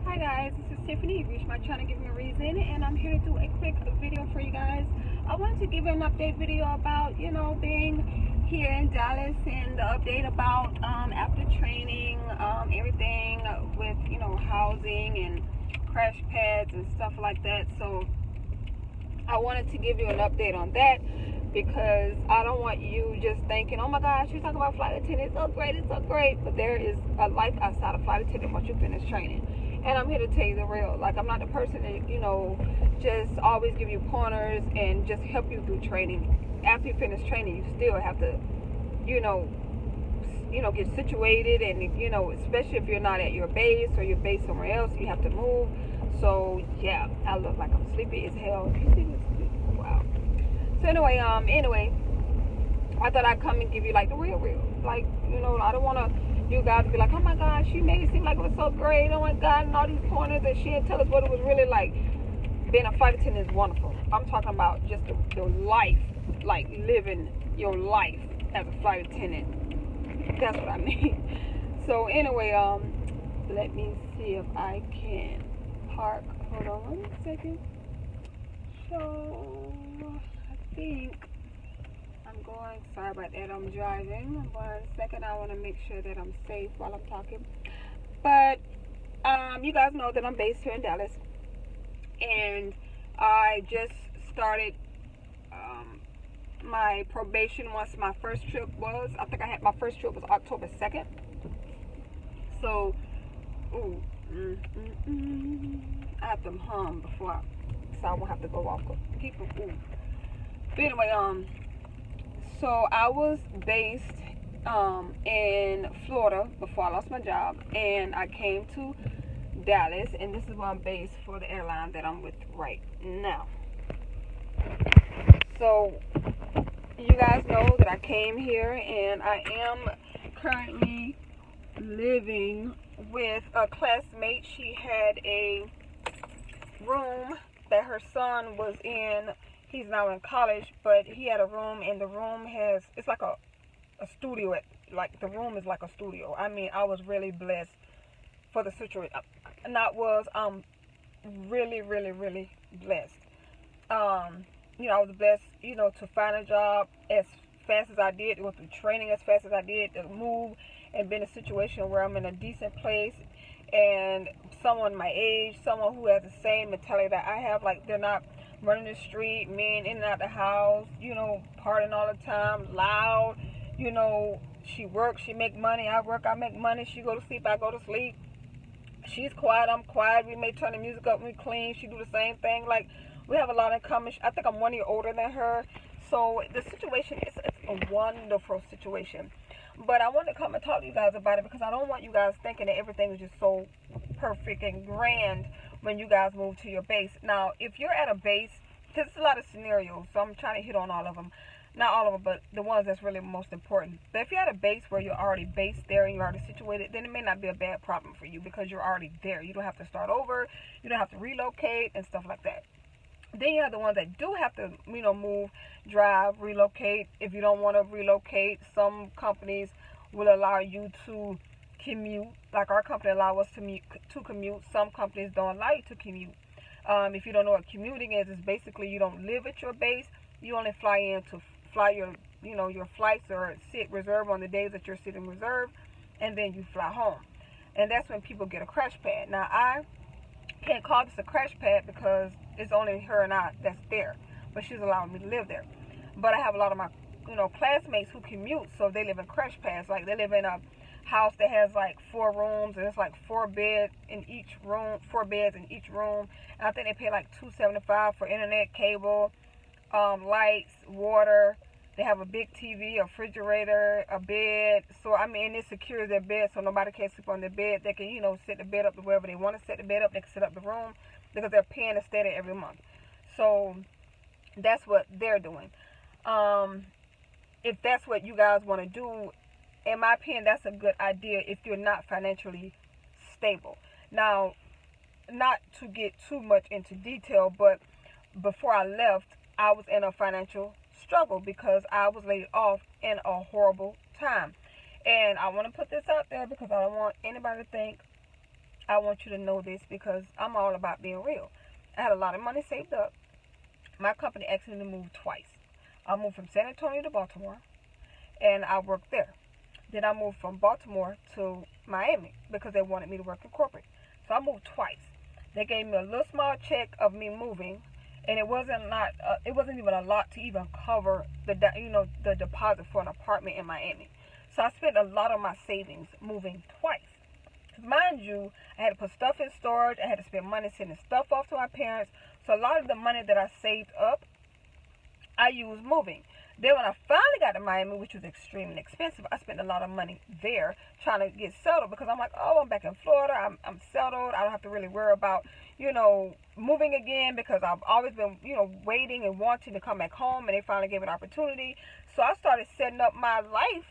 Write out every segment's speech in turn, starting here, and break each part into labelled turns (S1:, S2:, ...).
S1: Hi guys, this is Tiffany. You reached my channel, Give Me a Reason, and I'm here to do a quick video for you guys. I wanted to give you an update video about, being here in Dallas and the update about after training, everything with, housing and crash pads and stuff like that. So I wanted to give you an update on that because I don't want you just thinking, oh my gosh, you're talking about flight attendant, it's so great. But there is a life outside of flight attendant once you finish training. And I'm here to tell you the real. Like, I'm not the person that, just always give you pointers and just help you through training. After you finish training, you still have to, get situated and, especially if you're not at your base or you're based somewhere else, you have to move. So, yeah, I look like I'm sleepy as hell. You see this? Wow. So, anyway, I thought I'd come and give you, like, the real. Like, I don't want you guys to be like, oh, my gosh, she made it seem like it was so great. Oh, my God, and all these pointers, and she didn't tell us what it was really like. Being a flight attendant is wonderful. I'm talking about just the life, like living your life as a flight attendant. That's what I mean. So, anyway, let me see if I can park. Hold on 1 second. So, I think I'm going. Sorry about that. I'm driving. 1 second. I want to make sure that I'm safe while I'm talking. But you guys know that I'm based here in Dallas, and I just started my probation once my first trip was. I think I had my first trip was October 2nd. So, I have to hum before so I won't have to go off people. But anyway, so I was based in Florida before I lost my job, and I came to Dallas, and this is where I'm based for the airline that I'm with right now. So you guys know that I came here, and I am currently living with a classmate. She had a room that her son was in. He's now in college, but he had a room, and the room it's like a studio. Like, the room is like a studio. I mean, I was really blessed for the situation. I'm really, really, really blessed. I was blessed, to find a job as fast as I did, to go through training as fast as I did, to move and be in a situation where I'm in a decent place, and someone my age, someone who has the same mentality that I have. Like, they're not running the street, men in and out the house, partying all the time, loud. She works, she make money. I work, I make money. She go to sleep, I go to sleep. She's quiet, I'm quiet. We may turn the music up, we clean. She do the same thing. Like, we have a lot in common. I think I'm 1 year older than her. So the situation is a wonderful situation. But I want to come and talk to you guys about it because I don't want you guys thinking that everything is just so perfect and grand when you guys move to your base. Now, if you're at a base, there's a lot of scenarios, so I'm trying to hit on all of them. Not all of them, but the ones that's really most important. But if you're at a base where you're already based there and you're already situated, then it may not be a bad problem for you because you're already there. You don't have to start over. You don't have to relocate and stuff like that. Then you have the ones that do have to, move, drive, relocate. If you don't want to relocate, some companies will allow you to commute. Like, our company allows us to commute. Some companies don't allow you to commute. If you don't know what commuting is, it's basically you don't live at your base. You only fly in to fly your flights or sit reserve on the days that you're sitting reserve, and then you fly home. And that's when people get a crash pad. Now, I can't call this a crash pad because it's only her and I that's there, but she's allowing me to live there. But I have a lot of my classmates who commute, so they live in crash pads. Like, they live in a house that has like 4 rooms, and it's like 4 beds in each room. And I think they pay like $275 for internet, cable, lights, water. They have a big TV, a refrigerator, a bed. So, I mean, it secures their bed so nobody can sleep on their bed. They can, set the bed up wherever they want to set the bed up. They can set up the room because they're paying to stay there every month. So, that's what they're doing. If that's what you guys want to do, in my opinion, that's a good idea if you're not financially stable. Now, not to get too much into detail, but before I left, I was in a financial struggle because I was laid off in a horrible time. And I want to put this out there because I don't want anybody to think I want you to know this because I'm all about being real. I had a lot of money saved up. My company asked me to move twice. I moved from San Antonio to Baltimore, and I worked there. Then I moved from Baltimore to Miami because they wanted me to work in corporate. So I moved twice. They gave me a little small check of me moving, and it wasn't even a lot to even cover the deposit for an apartment in Miami. So I spent a lot of my savings moving twice. Mind you, I had to put stuff in storage. I had to spend money sending stuff off to my parents. So a lot of the money that I saved up, I used moving. Then when I finally got to Miami, which was extremely expensive, I spent a lot of money there trying to get settled because I'm like, oh, I'm back in Florida. I'm settled. I don't have to really worry about, moving again because I've always been, waiting and wanting to come back home, and they finally gave me an opportunity. So I started setting up my life,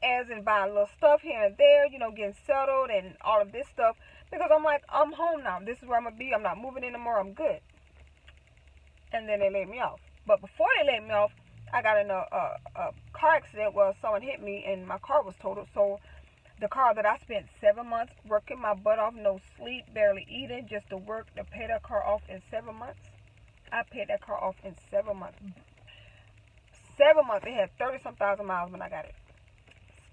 S1: as in buying little stuff here and there, getting settled and all of this stuff because I'm like, I'm home now. This is where I'm going to be. I'm not moving anymore. I'm good. And then they laid me off. But before they laid me off, I got in a car accident where someone hit me and my car was totaled. So the car that I spent 7 months working my butt off, no sleep, barely eating, just to work to pay that car off in 7 months. I paid that car off in 7 months. 7 months. It had 30-some thousand miles when I got it.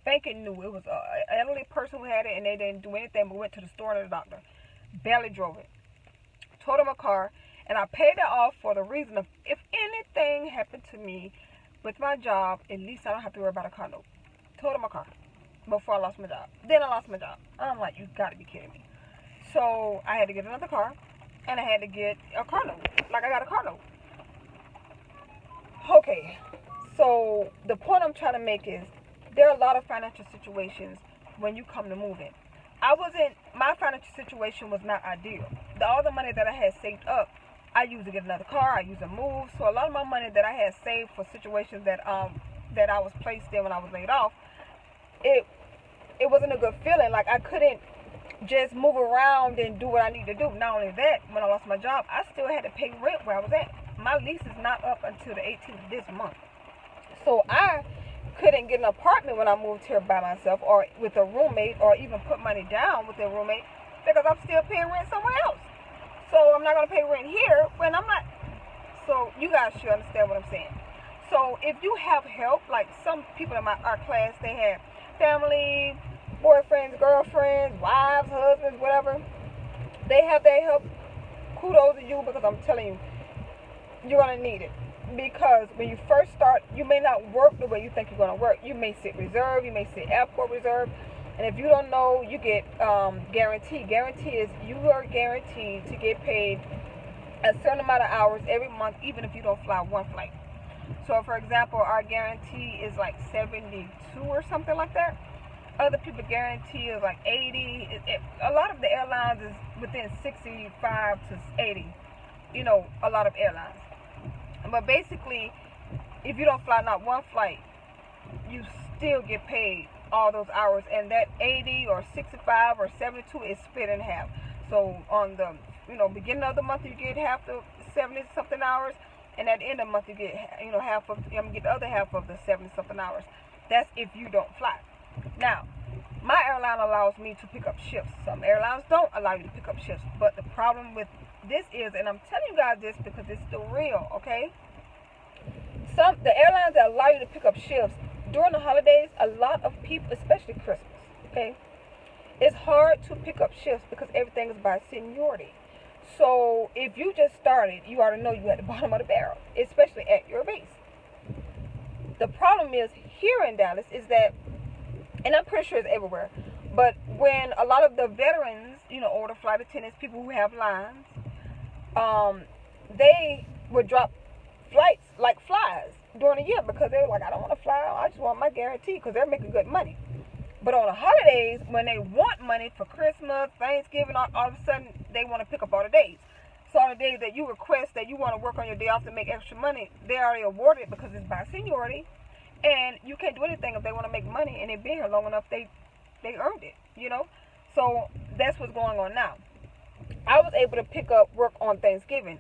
S1: Spanking new. It was an elderly person who had it, and they didn't do anything but went to the store and the doctor. Barely drove it. Totaled my car, and I paid it off for the reason of if anything happened to me with my job, at least I don't have to worry about a car note. Totaled my car before I lost my job. Then I lost my job. I'm like, you gotta be kidding me. So I had to get another car, and I had to get a car note. Like I got a car note. Okay, so the point I'm trying to make is there are a lot of financial situations when you come to moving. My financial situation was not ideal. All the money that I had saved up, I used to get another car, I used to move. So a lot of my money that I had saved for situations that I was placed in when I was laid off, it wasn't a good feeling. Like I couldn't just move around and do what I need to do. Not only that, when I lost my job, I still had to pay rent where I was at. My lease is not up until the 18th of this month. So I couldn't get an apartment when I moved here by myself or with a roommate or even put money down with a roommate because I'm still paying rent somewhere else. So I'm not going to pay rent here when I'm not. So you guys should understand what I'm saying. So if you have help, like some people in our class, they have family, boyfriends, girlfriends, wives, husbands, whatever. They have their help. Kudos to you because I'm telling you, you're going to need it. Because when you first start, you may not work the way you think you're going to work. You may sit reserve. You may sit airport reserve. And if you don't know, you get guarantee. Guarantee is you are guaranteed to get paid a certain amount of hours every month, even if you don't fly one flight. So, for example, our guarantee is like 72 or something like that. Other people guarantee is like 80. A lot of the airlines is within 65 to 80. A lot of airlines. But basically, if you don't fly not one flight, you still get paid all those hours, and that 80 or 65 or 72 is split in half. So on the beginning of the month you get half the 70 something hours, and at the end of the month you get half of get the other half of the 70 something hours. That's if you don't fly. Now, my airline allows me to pick up shifts. Some airlines don't allow you to pick up shifts, but the problem with this is, and I'm telling you guys this because it's the real, okay? The airlines that allow you to pick up shifts during the holidays, a lot of people, especially Christmas, okay, it's hard to pick up shifts because everything is by seniority. So if you just started, you already know you're at the bottom of the barrel, especially at your base. The problem is here in Dallas is that, and I'm pretty sure it's everywhere, but when a lot of the veterans, older flight attendants, people who have lines, they would drop flights like flies during the year because they were like, I don't want to fly. I just want my guarantee because they're making good money. But on the holidays, when they want money for Christmas, Thanksgiving, all of a sudden they want to pick up all the days. So all the days that you request that you want to work on your day off to make extra money, they already awarded because it's by seniority. And you can't do anything if they want to make money and they've been here long enough, they earned it, So that's what's going on now. I was able to pick up work on Thanksgiving.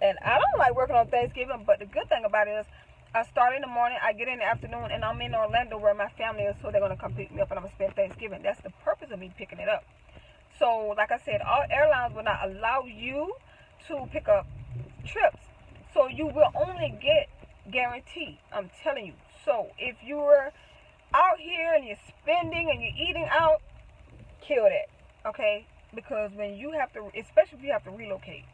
S1: And I don't like working on Thanksgiving, but the good thing about it is I start in the morning, I get in the afternoon, and I'm in Orlando where my family is, so they're going to come pick me up and I'm going to spend Thanksgiving. That's the purpose of me picking it up. So, like I said, all airlines will not allow you to pick up trips. So you will only get guaranteed. I'm telling you. So if you're out here and you're spending and you're eating out, kill that. Okay? Because when you have to, especially if you have to relocate,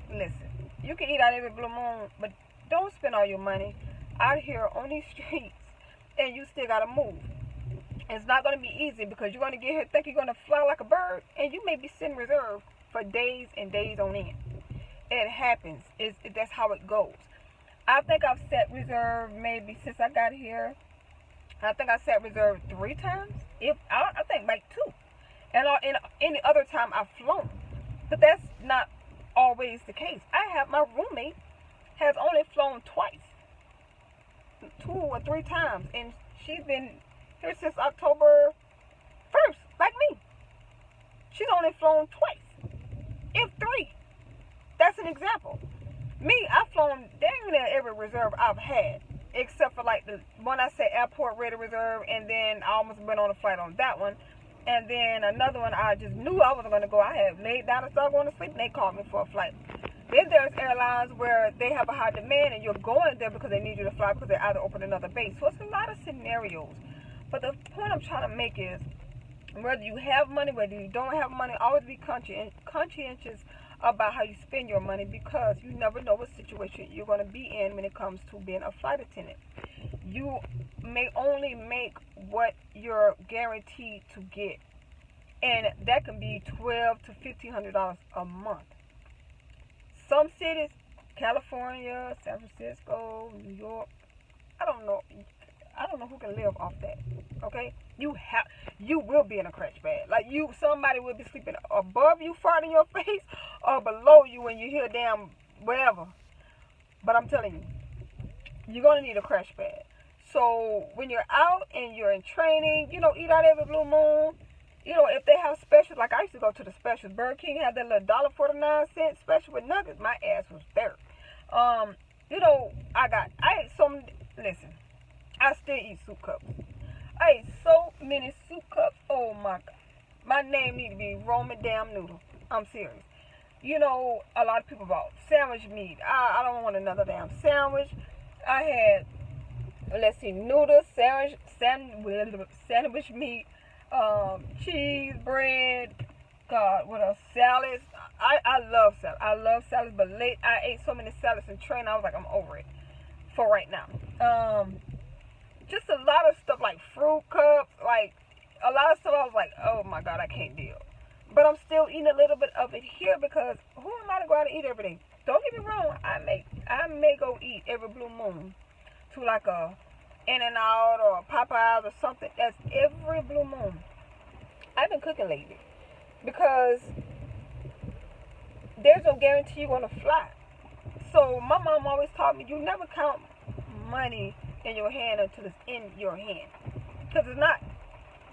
S1: listen, you can eat out every blue moon, but don't spend all your money out here on these streets and you still gotta move. It's not going to be easy because you're going to get here, think you're going to fly like a bird, and you may be sitting reserved for days and days on end. It happens. That's how it goes. I think I've sat reserve maybe since I got here. I think I sat reserve 3 times. I think like 2. And any other time I've flown. But that's not always the case. My roommate has only flown twice. 2 or 3 times. And she's been here since October 1st, like me. She's only flown twice, if 3. That's an example. Me, I've flown dang near every reserve I've had, except for like the one I said airport ready reserve, and then I almost went on a flight on that one, and then another one I just knew I wasn't going to go. I had laid down and started going to sleep, and they called me for a flight. Then there's airlines where they have a high demand, and you're going there because they need you to fly because they either open another base. So it's a lot of scenarios. But the point I'm trying to make is, whether you have money, whether you don't have money, always be conscientious about how you spend your money, because you never know what situation you're going to be in when it comes to being a flight attendant. You may only make what you're guaranteed to get, and that can be $1,200 to $1,500 a month. Some cities, California, San Francisco, New York, I don't know who can live off that. Okay, you will be in a crash bag. Like somebody will be sleeping above you, farting in your face, or below you when you hear damn whatever. But I'm telling you, you're gonna need a crash bag. So when you're out and you're in training, eat out every blue moon. If they have specials, like I used to go to the specials. Burger King had that little $1.49 special with nuggets. My ass was there. Listen, I still eat soup cups. I ate so many soup cups. Oh my God. My name need to be Roman damn Noodle. I'm serious. A lot of people bought sandwich meat. I don't want another damn sandwich. I had, noodles, sandwich meat, cheese, bread, God, what else? Salads. I love salad. I love salads, but I ate so many salads in training, I was like, I'm over it for right now. Just a lot of stuff like fruit cups, like a lot of stuff I was like, oh my God, I can't deal. But I'm still eating a little bit of it here because who am I to go out and eat every day? Don't get me wrong, I may go eat every blue moon to like a In-N-Out or Popeyes or something. That's every blue moon. I've been cooking lately because there's no guarantee you're going to fly. So my mom always taught me, you never count money in your hand until it's in your hand. Because it's not,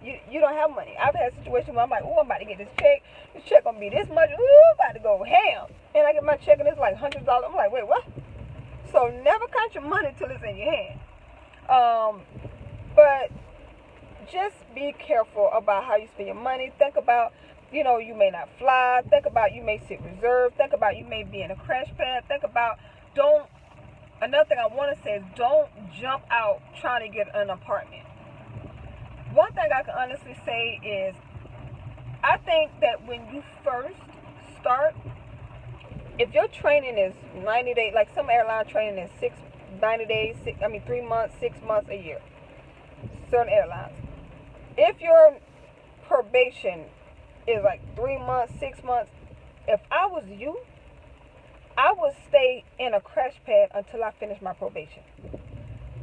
S1: you don't have money. I've had situations where I'm like, I'm about to get this check. This check going to be this much. I'm about to go ham. And I get my check and it's like $100. I'm like, wait, what? So never count your money till it's in your hand. But just be careful about how you spend your money. Think about, you may not fly. Think about you may sit reserved. Think about you may be in a crash pad. Think about, another thing I want to say is don't jump out trying to get an apartment. One thing I can honestly say is I think that when you first start, if your training is 90 days, like some airline training is 90 days, 3 months, 6 months, a year. Certain airlines. If your probation is like 3 months, 6 months, if I was you, I would stay in a crash pad until I finish my probation.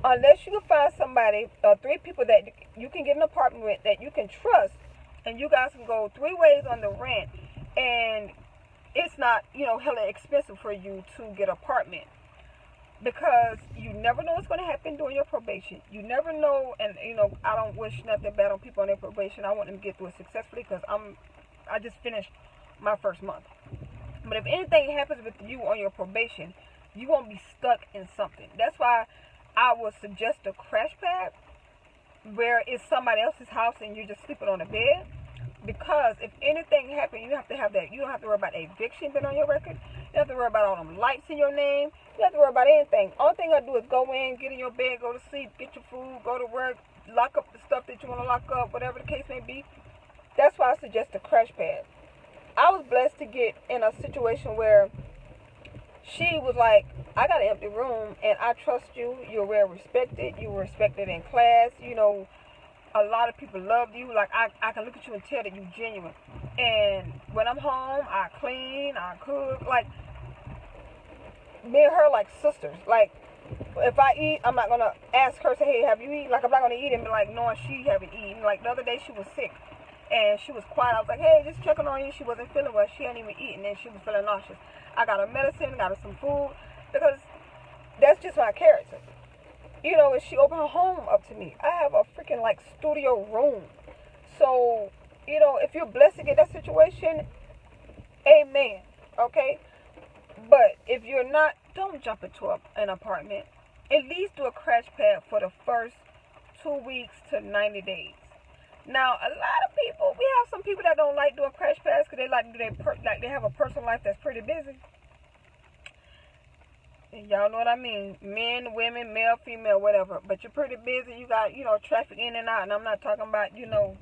S1: Unless you can find somebody, 3 people that you can get an apartment with that you can trust, and you guys can go 3 ways on the rent, and it's not, hella expensive for you to get an apartment. Because you never know what's going to happen during your probation. You never know, and I don't wish nothing bad on people on their probation. I want them to get through it successfully because I just finished my first month. But if anything happens with you on your probation, you won't be stuck in something. That's why I would suggest a crash pad where it's somebody else's house and you're just sleeping on a bed. Because if anything happened, you have to have that. You don't have to worry about eviction being on your record. You don't have to worry about all them lights in your name. You don't have to worry about anything. All thing I do is go in, get in your bed, go to sleep, get your food, go to work, lock up the stuff that you want to lock up, whatever the case may be. That's why I suggest a crash pad. I was blessed to get in a situation where she was like, I got an empty room and I trust you. You're well respected. You were respected in class. You know, a lot of people loved you. Like, I can look at you and tell that you're genuine. And when I'm home, I clean, I cook. Like, me and her like sisters. Like, if I eat, I'm not going to ask her, say, hey, have you eaten? Like, I'm not going to eat and be like, knowing she haven't eaten. Like, the other day she was sick and she was quiet. I was like, hey, just checking on you. She wasn't feeling well. She hadn't even eaten and she was feeling nauseous. I got her medicine, got her some food, because that's just my character. You know, and she opened her home up to me. I have a freaking, like, studio room. So, you know, if you're blessed to get that situation, amen, okay? But if you're not, don't jump into an apartment. At least do a crash pad for the first 2 weeks to 90 days. Now, a lot of people, we have some people that don't like doing crash pads because they like to do like they have a personal life that's pretty busy. Y'all know what I mean. Men, women, male, female, whatever. But you're pretty busy. You got, you know, traffic in and out. And I'm not talking about, you know,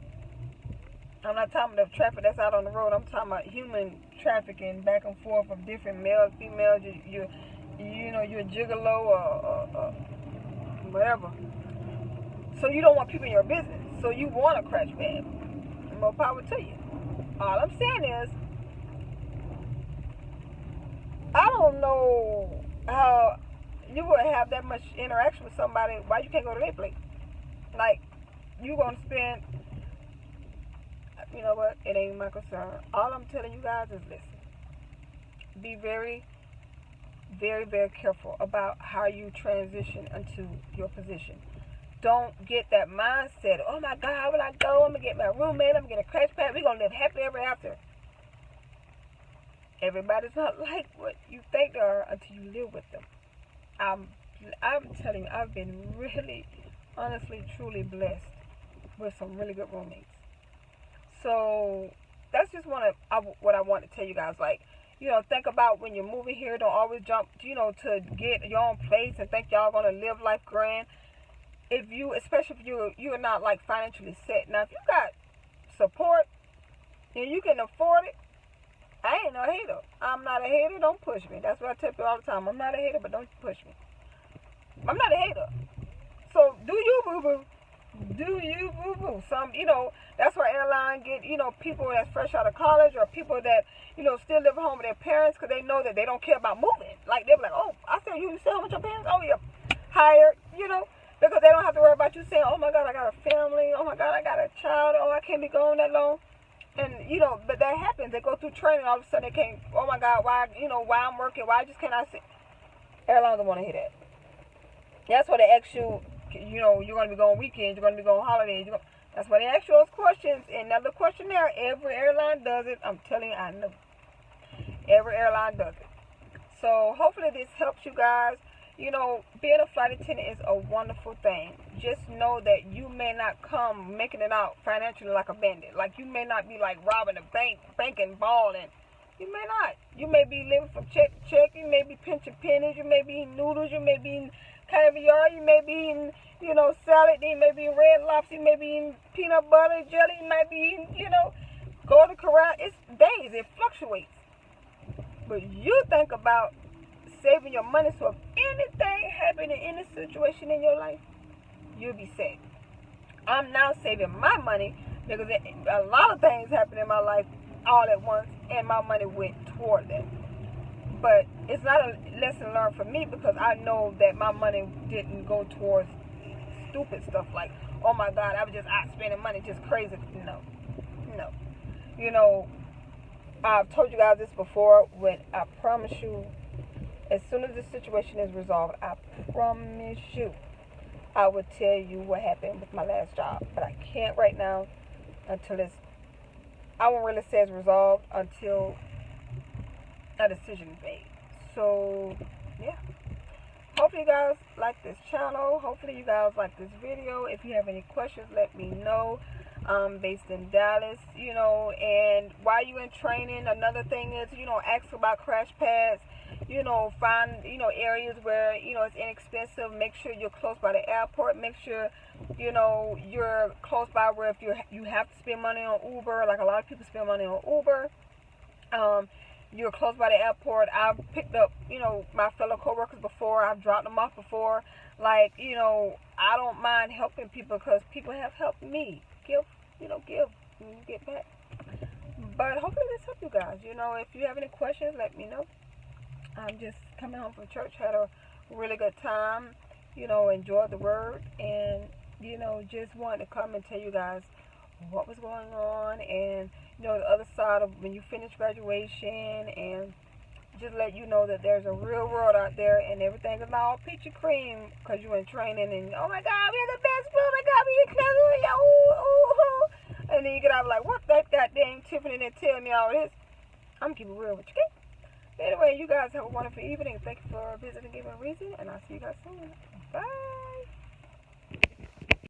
S1: I'm not talking about the traffic that's out on the road. I'm talking about human trafficking back and forth of different males, females. You know, you're a gigolo or whatever. So you don't want people in your business. So you want a crash pad. More power to you. All I'm saying is, I don't know how you would have that much interaction with somebody. Why you can't go to their place? Like, you gonna spend, you know what, it ain't my concern. All I'm telling you guys is listen. Be very, very, very careful about how you transition into your position. Don't get that mindset, oh my God, when I go, I'm gonna get my roommate, I'm gonna get a crash pad, we're gonna live happily ever after. Everybody's not like what you think they are until you live with them. I'm telling you, I've been really, honestly, truly blessed with some really good roommates. So that's just what I want to tell you guys. Like, you know, think about when you're moving here. Don't always jump, you know, to get your own place and think y'all gonna live life grand. If you, especially if you're not like financially set. Now, if you got support and you can afford it, I ain't no hater. I'm not a hater. Don't push me. That's what I tell people all the time. I'm not a hater, but don't push me. I'm not a hater. So do you, boo boo? Do you, boo boo? Some, you know, that's where airline get, you know, people that's fresh out of college or people that, you know, still live at home with their parents because they know that they don't care about moving. Like, they'll be like, oh, I said you still home with your parents? Oh, you're hired, you know, because they don't have to worry about you saying, oh my God, I got a family. Oh my God, I got a child. Oh, I can't be gone that long. And, you know, but that happens. They go through training. All of a sudden they can't, oh my God, why, you know, why I'm working? Why I just cannot sit? Airlines don't want to hear that. That's why they ask you, you know, you're going to be going weekends, you're going to be going holidays. That's why they ask you those questions. Another questionnaire, every airline does it. I'm telling you, I know. Every airline does it. So hopefully this helps you guys. You know, being a flight attendant is a wonderful thing. Just know that you may not come making it out financially like a bandit. Like, you may not be like robbing a bank, banking, balling. You may not. You may be living from check to check. You may be pinching pennies. You may be eating noodles. You may be eating caviar. You may be eating, you know, salad. You may be eating red lobster. You may be eating peanut butter, jelly. You might be eating, you know, Golden Corral. It's days. It fluctuates. But you think about saving your money, so if anything happen in any situation in your life, you'll be safe. I'm now saving my money because a lot of things happen in my life all at once, and my money went toward that. But it's not a lesson learned for me because I know that my money didn't go towards stupid stuff like, oh my God, I was just out spending money just crazy. No. You know, I've told you guys this before. When I promise you, as soon as the situation is resolved, I promise you, I will tell you what happened with my last job. But I can't right now until I won't really say it's resolved until a decision is made. So, yeah. Hopefully you guys like this channel. Hopefully you guys like this video. If you have any questions, let me know. based in Dallas, you know. And while you're in training, another thing is, you know, ask about crash pads, you know, find, you know, areas where, you know, it's inexpensive. Make sure you're close by the airport. Make sure, you know, you're close by where if you have to spend money on Uber, like a lot of people spend money on Uber. You're close by the airport. I've picked up, you know, my fellow coworkers before. I've dropped them off before. Like, you know, I don't mind helping people because people have helped me. Give, you know, give and you get back. But hopefully this helped you guys. You know, if you have any questions, let me know. I'm just coming home from church, had a really good time, you know, enjoyed the word, and, you know, just wanted to come and tell you guys what was going on, and, you know, the other side of when you finish graduation, and just let you know that there's a real world out there, and everything is not all peachy cream because you're in training, and, oh my God, we're the best, oh my God, we're clever, ooh, ooh, ooh. And then you get out like, what that goddamn Tiffany didn't tell me all this. I'm keeping it real with you, okay? Anyway, you guys have a wonderful evening. Thank you for visiting Giving Reason, and I'll see you guys soon. Bye.